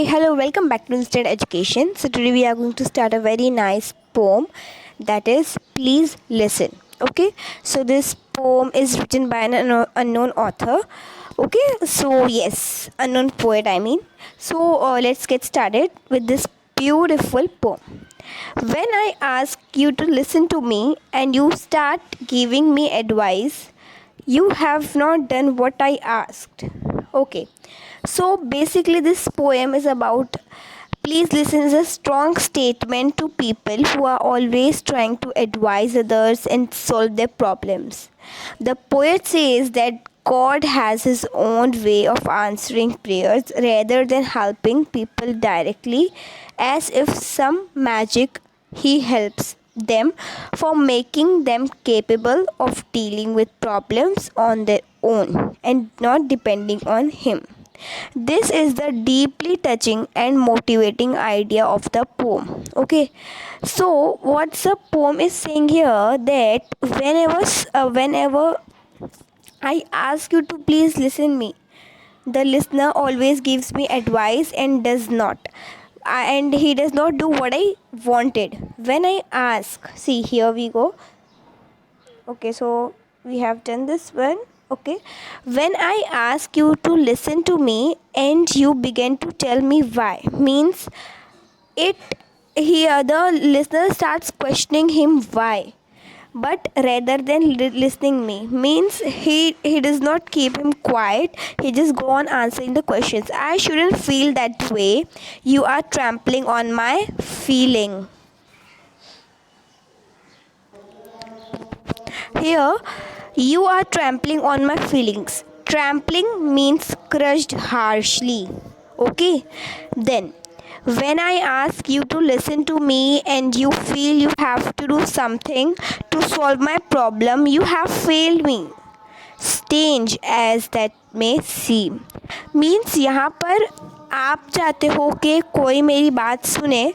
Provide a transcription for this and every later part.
Hey, hello, welcome back to Instant Education. So, today we are going to start a very nice poem that is Please Listen. Okay, so this poem is written by an unknown author. Okay, so yes, unknown poet, I mean. So, let's get started with this beautiful poem. When I ask you to listen to me and you start giving me advice, you have not done what I asked. Okay, so basically, this poem is about please listen is a strong statement to people who are always trying to advise others and solve their problems. The poet says that God has his own way of answering prayers rather than helping people directly, as if some magic he helps them for making them capable of dealing with problems on their own and not depending on him. This is the deeply touching and motivating idea of the poem. Okay, so what the poem is saying here that whenever I ask you to please listen me, the listener always gives me advice and does not. And he does not do what I wanted. When I ask, see, here we go. Okay, so we have done this one. Okay, when I ask you to listen to me and you begin to tell me why, means it here the listener starts questioning him why, but rather than listening me, means he does not keep him quiet, he just go on answering the questions. I shouldn't feel that way, you are trampling on my feeling. Here, you are trampling on my feelings. Trampling means crushed harshly. Okay? Then, when I ask you to listen to me and you feel you have to do something to solve my problem, you have failed me. Strange as that may seem. Means यहाँ पर आप चाहते हो कि कोई मेरी बात सुने,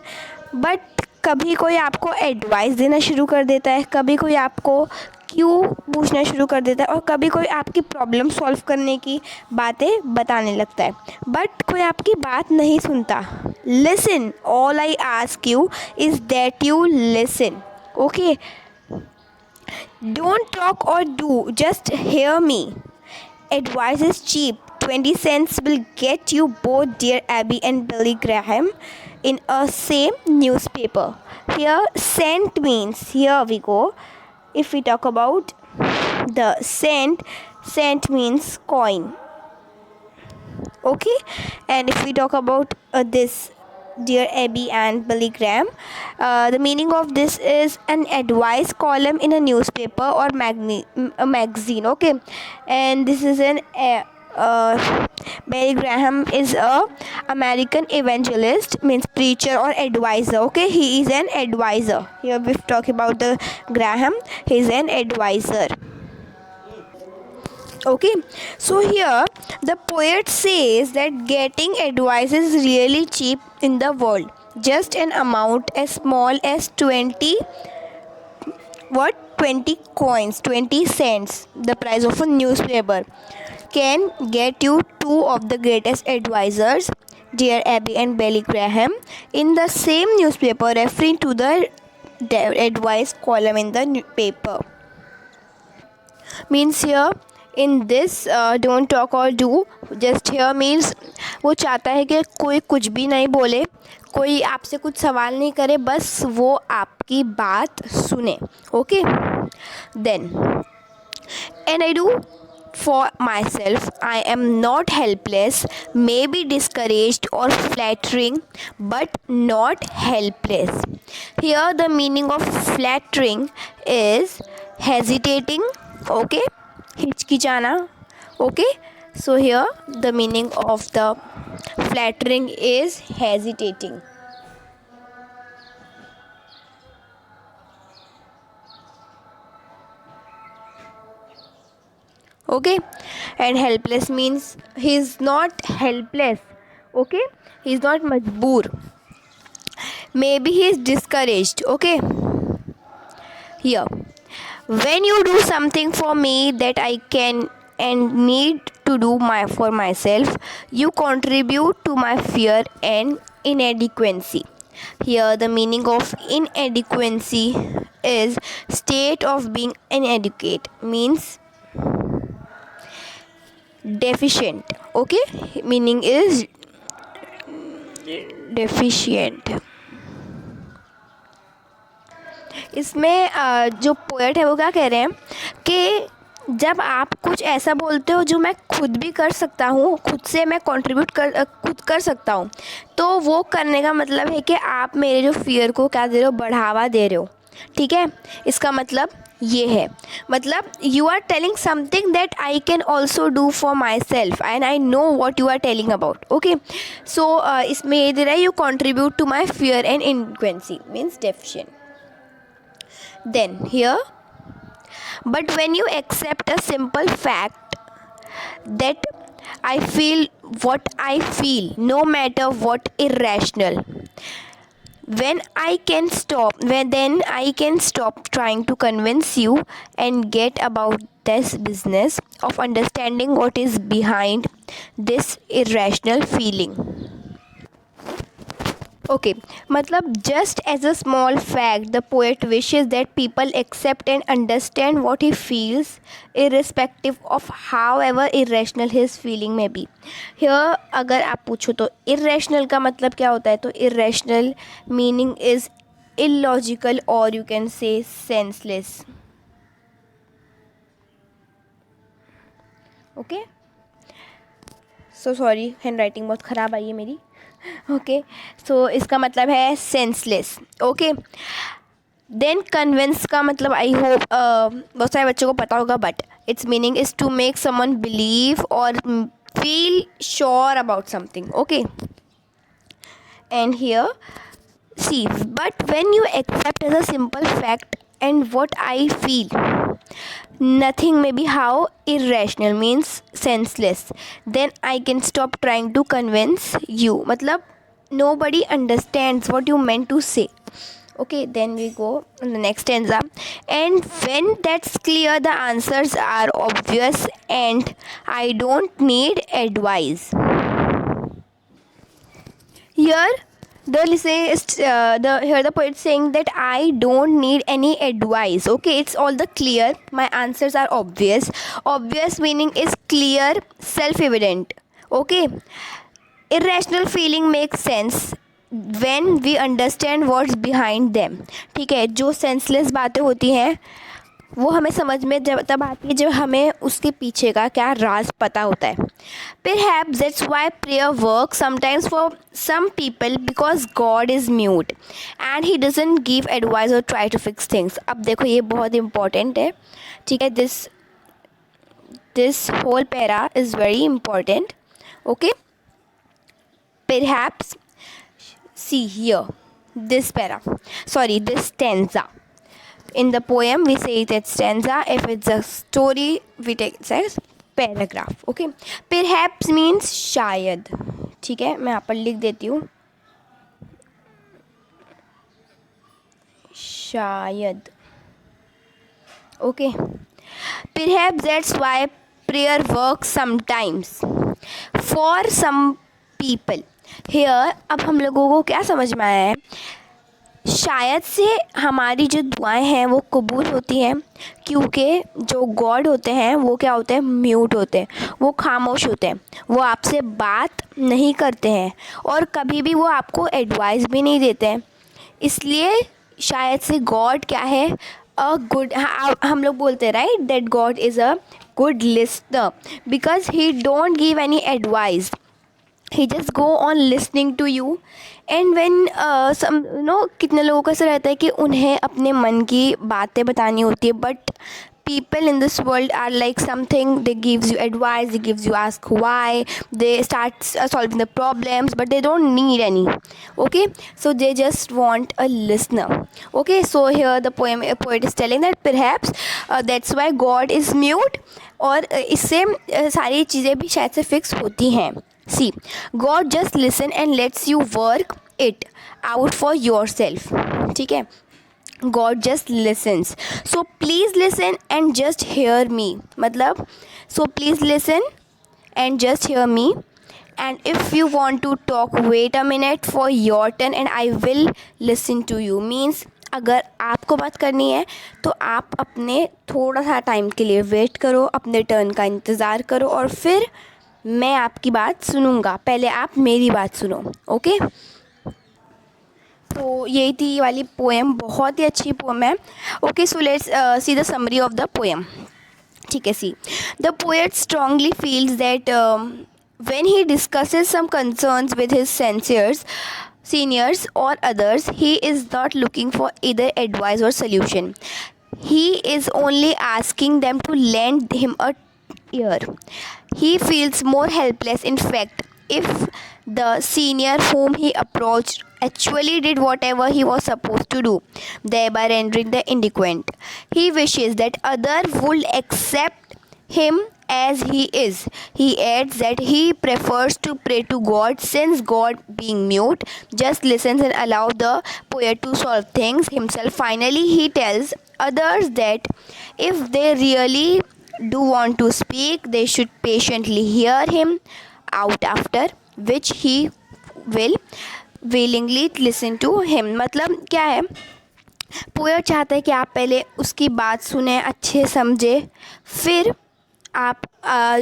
बट कभी कोई आपको एडवाइस देना शुरू कर देता है, कभी कोई आपको क्यों पूछना शुरू कर देता है और कभी कोई आपकी प्रॉब्लम सॉल्व करने की बातें बताने लगता है, बट कोई आपकी बात नहीं सुनता. Listen, all I ask you is that you listen. Okay, don't talk or do, just hear me. Advice is cheap. 20 cents will get you both Dear Abby and Billy Graham in a same newspaper. Here, cent means, here we go. If we talk about the cent means coin. Okay, and if we talk about this Dear Abby and Billy Graham, the meaning of this is an advice column in a newspaper or magazine. Okay, and this is an Billy Graham is a American evangelist, means preacher or advisor. Okay, he is an advisor. Here we talk about the Graham, he is an advisor. Okay, so here the poet says that getting advice is really cheap in the world. Just an amount as small as 20 coins, 20 cents, the price of a newspaper, can get you two of the greatest advisors, Dear Abby and Billy Graham, in the same newspaper, referring to the advice column in the paper. Means here in this don't talk or do, just here means वो चाहता है कि कोई कुछ भी नहीं बोले, कोई आपसे कुछ सवाल नहीं करे, बस वो आपकी बात सुने. Okay, then and I do for myself, I am not helpless, maybe discouraged or flattering, but not helpless. Here the meaning of flattering is hesitating. Okay, हिचकिचाना. Okay, so here the meaning of the flattering is hesitating. Okay, and helpless means he is not helpless. Okay, he is not majboor, maybe he is discouraged. Okay, here when you do something for me that I can and need to do for myself, you contribute to my fear and inadequacy. Here, the meaning of inadequacy is state of being inadequate, means deficient. Okay, meaning is deficient. इसमें जो poet है वो क्या कह रहे हैं कि जब आप कुछ ऐसा बोलते हो जो मैं खुद भी कर सकता हूँ, खुद से मैं कंट्रीब्यूट खुद कर सकता हूँ, तो वो करने का मतलब है कि आप मेरे जो फियर को क्या दे रहे हो, बढ़ावा दे रहे हो. ठीक है, इसका मतलब ये है. मतलब you are telling something that I can also do for myself and I know what you are telling about. Okay, so इसमें ये दे रहा है you contribute to my fear and inadequacy means deficient. Then here, but when you accept a simple fact that I feel what I feel, no matter what irrational, then I can stop trying to convince you and get about this business of understanding what is behind this irrational feeling. Okay, मतलब just as a small fact, the poet wishes that people accept and understand what he feels, irrespective of however irrational his feeling may be. Here अगर आप पूछो तो irrational का मतलब क्या होता है, तो irrational meaning is illogical or you can say senseless. Okay, so sorry, handwriting बहुत ख़राब आई है मेरी. ओके, सो इसका मतलब है सेंसलेस. ओके, देन कन्विंस का मतलब आई होप बहुत सारे बच्चों को पता होगा, but its meaning is to make someone believe और feel sure about something. Okay, and here see, but when you accept as a simple fact and what I feel, nothing may be how irrational means senseless, then I can stop trying to convince you. मतलब nobody understands what you meant to say. Okay, then we go on the next stanza. And when that's clear, the answers are obvious and I don't need advice. Here the poet saying that I don't need any advice. Okay, it's all the clear, my answers are obvious. Obvious meaning is clear, self-evident. Okay, irrational feeling makes sense when we understand what's behind them. ठीक है, जो senseless बातें होती हैं वो हमें समझ में जब तब आती है जब हमें उसके पीछे का क्या राज पता होता है. Perhaps that's why prayer works sometimes for some people, because God is mute and he doesn't give advice or try to fix things. अब देखो ये बहुत important है. ठीक है, this whole para is very important. Okay, perhaps, see here, this stanza. In the poem we say that stanza. If it's a story we take it as paragraph. Okay, perhaps means शायद. ठीक है, मैं यहाँ पर लिख देती हूँ शायद. Okay, perhaps that's why prayer works sometimes for some people. Here अब हम लोगों को क्या समझ में आया है, शायद से हमारी जो दुआएं हैं वो कबूल होती हैं क्योंकि जो गॉड होते हैं वो क्या होते हैं, म्यूट होते हैं, वो खामोश होते हैं, वो आपसे बात नहीं करते हैं और कभी भी वो आपको एडवाइस भी नहीं देते हैं. इसलिए शायद से गॉड क्या है, अ गुड, हम लोग बोलते हैं right that God is a good listener because he don't give any advice, he just go on listening to you. and when some कितने लोगों का ऐसा रहता है कि उन्हें अपने मन की बातें बतानी होती है, but people in this world are like something, they gives you advice, they gives you ask why, they start solving the problems, but they don't need any. Okay, so they just want a listener. Okay, so here the poet is telling that perhaps that's why God is mute, और इससे सारी चीज़ें भी शायद से fix होती हैं. See, God just listen and lets you work it out for yourself. ठीक है, God just listens. So please listen and just hear me. मतलब so please listen and just hear me. And if you want to talk, wait a minute for your turn and I will listen to you. Means अगर आपको बात करनी है तो आप अपने थोड़ा सा टाइम के लिए वेट करो, अपने टर्न का इंतज़ार करो और फिर मैं आपकी बात सुनूंगा. पहले आप मेरी बात सुनो. ओके. तो यही थी ये वाली पोएम. बहुत ही अच्छी पोएम है. Okay, so let's see the summary of the poem. ठीक है. See the poet strongly feels that when he discusses some concerns with his seniors or others, he is not looking for either advice or solution. He is only asking them to lend him a ear. He feels more helpless, in fact, if the senior whom he approached actually did whatever he was supposed to do, thereby rendering the inadequate. He wishes that others would accept him as he is. He adds that he prefers to pray to God, since God, being mute, just listens and allows the poet to solve things himself. Finally, he tells others that if they really do want to speak, they should patiently hear him out, after which he will willingly listen to him. मतलब क्या है, poet चाहता है कि आप पहले उसकी बात सुने, अच्छे समझे, फिर आप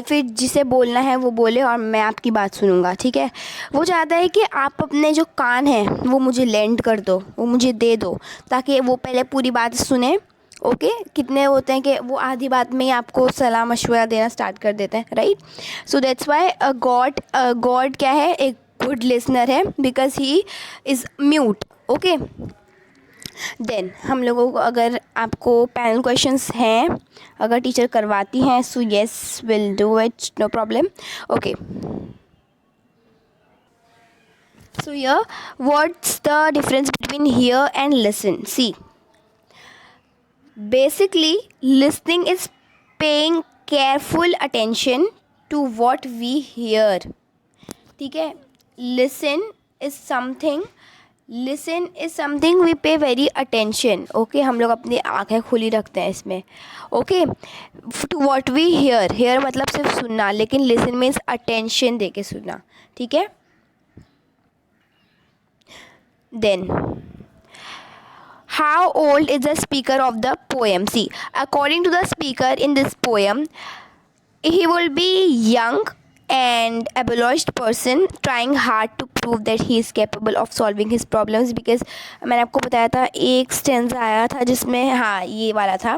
फिर जिसे बोलना है वो बोले और मैं आपकी बात सुनूंगा. ठीक है. वो चाहता है कि आप अपने जो कान हैं वो मुझे लेंड कर दो, वो मुझे दे दो, ताकि वो पहले पूरी बात सुने. ओके. कितने होते हैं कि वो आधी बात में ही आपको सलाह मशवरा देना स्टार्ट कर देते हैं, right. So that's why God क्या है, एक गुड लिसनर है, because he is mute. Okay. Then हम लोगों को, अगर आपको पैनल क्वेश्चंस हैं, अगर टीचर करवाती हैं, so yes will do it, no problem. Okay. So hear what's the difference between hear and listen. See, basically listening is paying careful attention to what we hear. ठीक है. Listen is something we pay very attention. Okay. हम लोग अपनी आँखें खुली रखते हैं इसमें. Okay. To what we hear मतलब सिर्फ सुनना, लेकिन लिसन मीन्स अटेंशन दे के सुनना. ठीक है. Then how old is the speaker of the poem. See, according to the speaker in this poem, he will be young and abolished person trying hard to prove that he is capable of solving his problems. because मैंने आपको बताया था एक stanza आया था जिसमें हाँ ये वाला था,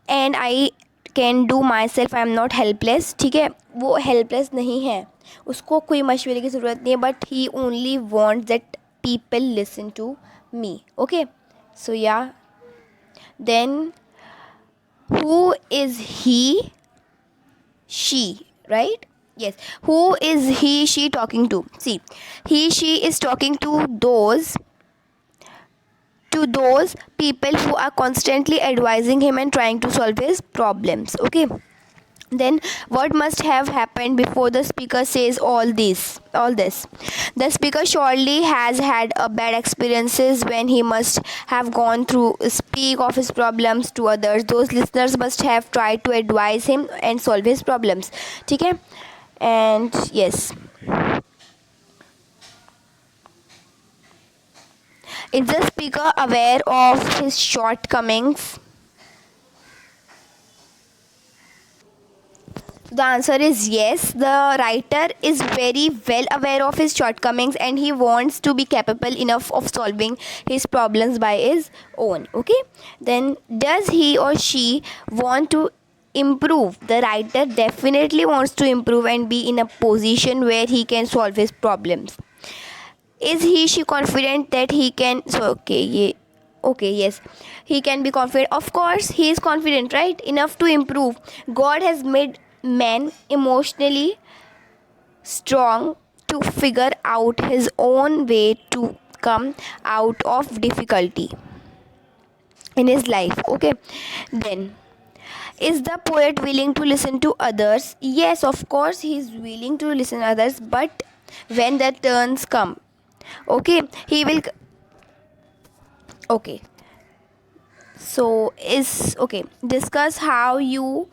and I can do myself, I am not helpless. ठीक है. वो हेल्पलेस नहीं है, उसको कोई मशवरे की ज़रूरत नहीं है, but he only wants that people listen to me. Okay. So yeah, then who is he, she, right? Yes. Who is he, she talking to? See, he, she is talking to those people who are constantly advising him and trying to solve his problems. Okay. Then what must have happened before the speaker says all this? The speaker surely has had a bad experiences when he must have gone through speak of his problems to others. Those listeners must have tried to advise him and solve his problems. ठीक है. And yes, is the speaker aware of his shortcomings? The answer is yes. The writer is very well aware of his shortcomings and he wants to be capable enough of solving his problems by his own. Okay. Then does he or she want to improve? The writer definitely wants to improve and be in a position where he can solve his problems. Is he, she confident that he can? So yes, he can be confident. Of course he is confident, right? Enough to improve. God has made man emotionally strong to figure out his own way to come out of difficulty in his life. Okay. Then, is the poet willing to listen to others? Yes, of course he is willing to listen to others, but when the turns come, okay, he will. Okay. So is okay. Discuss how you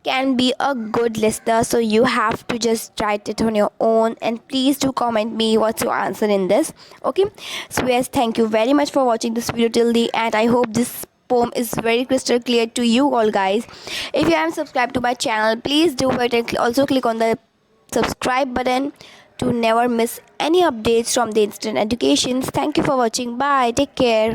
can be a good listener, so you have to just write it on your own, and please do comment me what's your answer in this. Okay, so yes, thank you very much for watching this video till the end. I hope this poem is very crystal clear to you all, guys. If you haven't subscribed to my channel, please do it, and also click on the subscribe button to never miss any updates from the instant educations. Thank you for watching. Bye, take care.